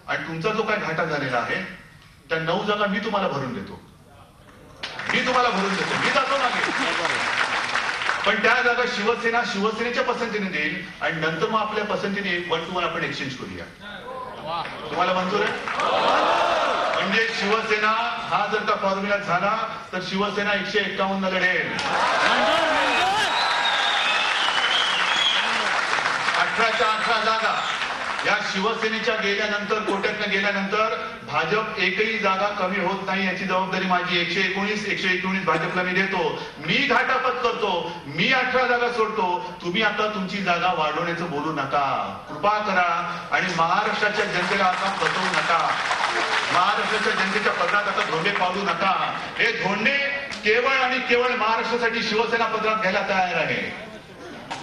Speaker 1: आणि तुमचा जो काय घाटा झालेला आहे त्या 9 जागा मी तुम्हाला भरून देतो, मी तुम्हाला भरून देतो, मी जातो मागे. पण त्या जागा शिवसेनेच्या पसंतीने देईल आणि नंतर मग आपल्या पसंतीने 1-to-1 आपण एक्सचेंज करूया. तुम्हाला मंजूर आहे? म्हणजे शिवसेना हा जर का फॉर्म्युला झाला तर शिवसेना 151 लढेल. 18च्या 18 जागा या शिवसेनेच्या गेल्यानंतर, कोट्यातनं गेल्यानंतर भाजप एकही जागा कमी होत नाही याची जबाबदारी माझी. 119 भाजपला मी देतो, मी घाटापत करतो, मी 18 जागा सोडतो. तुम्ही आता तुमची जागा वाढवण्याचं बोलू नका, कृपा करा. आणि महाराष्ट्राच्या जनतेला आता फसवू नका, महाराष्ट्राच्या जनतेच्या पदरात आता धोंडे पाडू नका. हे धोंडे केवळ आणि केवळ महाराष्ट्रासाठी शिवसेना पदरात घ्यायला तयार आहे,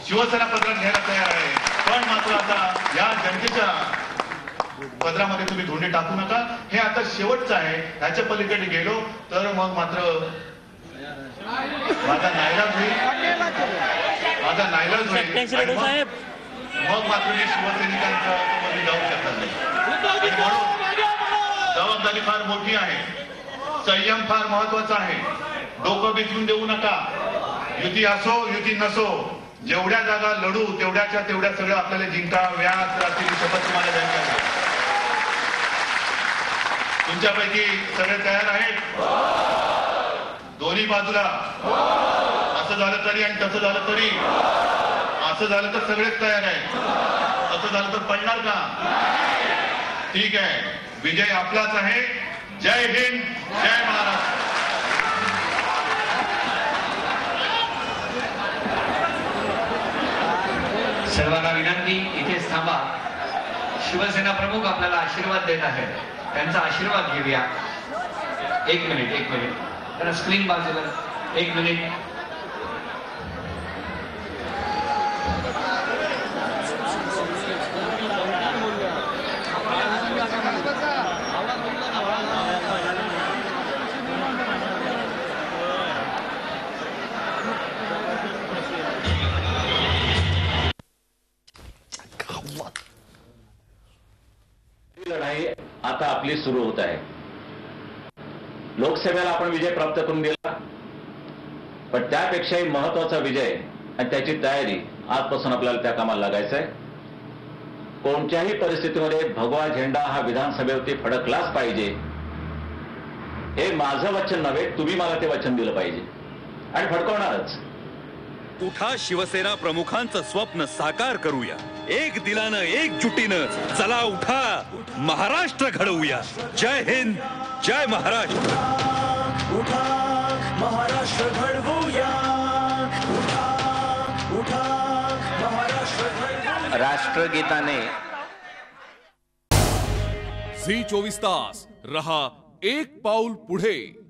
Speaker 1: शिवसेना पदरात घ्यायला तयार आहे. पण मात्र आता या जनतेच्या पदरामध्ये तुम्ही धोंडे टाकू नका. हे आता शेवटचं आहे. ह्याच्या पलीकडे गेलो तर मग मात्र माझा नाईलाज होईल, माझा नाईलाज होईल. मग मात्र मी शिवसैनिकांच्या मध्ये जाऊ शकणार नाही. जबाबदारी फार मोठी आहे, संयम फार महत्वाचा आहे. डोकं बिचवून देऊ नका. युती असो युती नसो, जेवढ्या जागा लढू तेवढ्या सगळं आपल्याला जिंका. व्यास रात्री शपथ तुम्हाला द्यायची आहे. तुमच्यापैकी सगळे तयार आहेत? दोन्ही बाजूला असं झालं तरी आणि तसं झालं तरी, असं झालं तर सगळेच तयार आहेत, असं झालं तर पडणार का? ठीक आहे, विजय आपलाच आहे. जय हिंद, जय महाराष्ट्र.
Speaker 8: सर्वांना विनंती, इथेच थांबा. शिवसेना प्रमुख आपल्याला आशीर्वाद देत आहेत, त्यांचा आशीर्वाद घेऊया. एक मिनिट जरा स्क्रीन बाजूला, 1 मिनिट.
Speaker 9: आता आपली सुरू होत आहे. लोकसभेला आपण विजय प्राप्त करून दिला, पण त्यापेक्षाही महत्वाचा विजय आणि त्याची तयारी आजपासून आपल्याला त्या कामाला लागायचं आहे. कोणत्याही परिस्थितीमध्ये भगवा झेंडा हा विधानसभेवरती फडकलाच पाहिजे, हे माझं वचन नव्हे, तुम्ही मला ते वचन दिलं पाहिजे आणि फडकवणारच.
Speaker 10: उठा, शिवसेना प्रमुखांचं स्वप्न साकार करूया. एक दिलानं, एकजुटीनं चला उठा, महाराष्ट्र घडवूया. जय हिंद, जय महाराष्ट्र.
Speaker 4: उठा, महाराष्ट्र घडवूया. उठा, उठा, महाराष्ट्र घडवूया.
Speaker 9: राष्ट्रगीताने
Speaker 10: झी 24 तास रहा एक पाऊल पुढे.